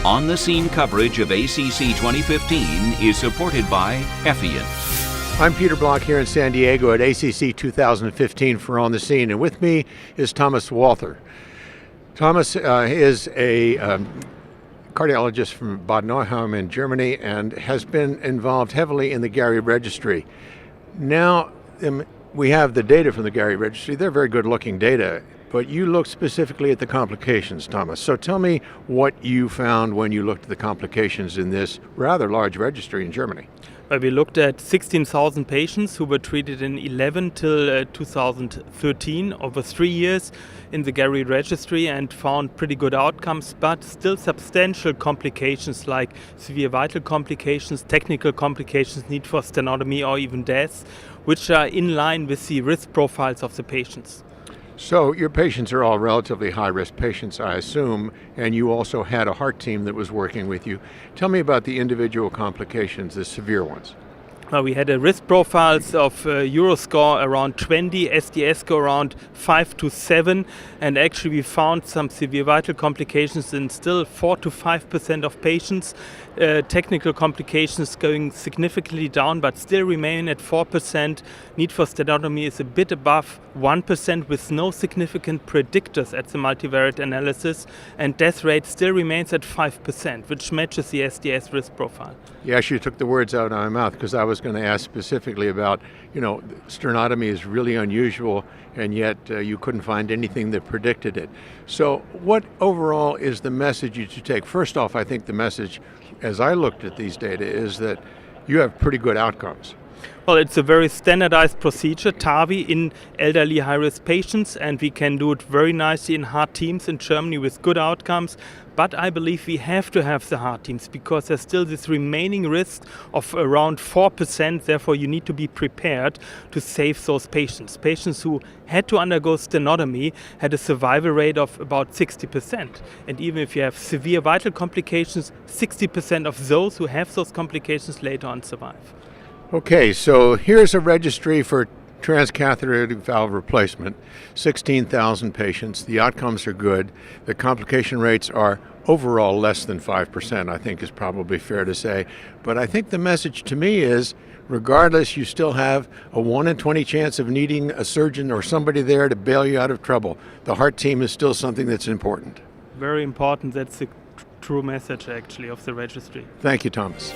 On-the-scene coverage of ACC 2015 is supported by Effient. I'm Peter Block here in San Diego at ACC 2015 for On the Scene, and with me is Thomas Walther. Thomas is a cardiologist from Bad Nauheim in Germany and has been involved heavily in the Gary Registry. Now we have the data from the Gary Registry. They're very good-looking data, but you looked specifically at the complications, Thomas. So tell me what you found when you looked at the complications in this rather large registry in Germany. We looked at 16,000 patients who were treated in 11 till 2013 over 3 years in the Gary Registry and found pretty good outcomes, but still substantial complications like severe vital complications, technical complications, need for sternotomy or even death, which are in line with the risk profiles of the patients. So your patients are all relatively high-risk patients, I assume, and you also had a heart team that was working with you. Tell me about the individual complications, the severe ones. We had a risk profiles of Euroscore around 20, SDS score around 5 to 7, and actually we found some severe vital complications in still 4 to 5% of patients. Technical complications going significantly down, but still remain at 4%. Need for sternotomy is a bit above 1% with no significant predictors at the multivariate analysis, and death rate still remains at 5%, which matches the SDS risk profile. Yes, you took the words out of my mouth, because I was going to ask specifically about, sternotomy is really unusual, and yet you couldn't find anything that predicted it. So what overall is the message you should take? First off, I think the message, as I looked at these data, is that you have pretty good outcomes. Well, it's a very standardized procedure, TAVI, in elderly high-risk patients, and we can do it very nicely in heart teams in Germany with good outcomes. But I believe we have to have the heart teams because there's still this remaining risk of around 4%. Therefore, you need to be prepared to save those patients. Patients who had to undergo sternotomy had a survival rate of about 60%. And even if you have severe vital complications, 60% of those who have those complications later on survive. Okay, so here's a registry for transcatheter valve replacement, 16,000 patients. The outcomes are good. The complication rates are overall less than 5%, I think is probably fair to say. But I think the message to me is, regardless, you still have a 1 in 20 chance of needing a surgeon or somebody there to bail you out of trouble. The heart team is still something that's important. Very important. That's the true message, actually, of the registry. Thank you, Thomas.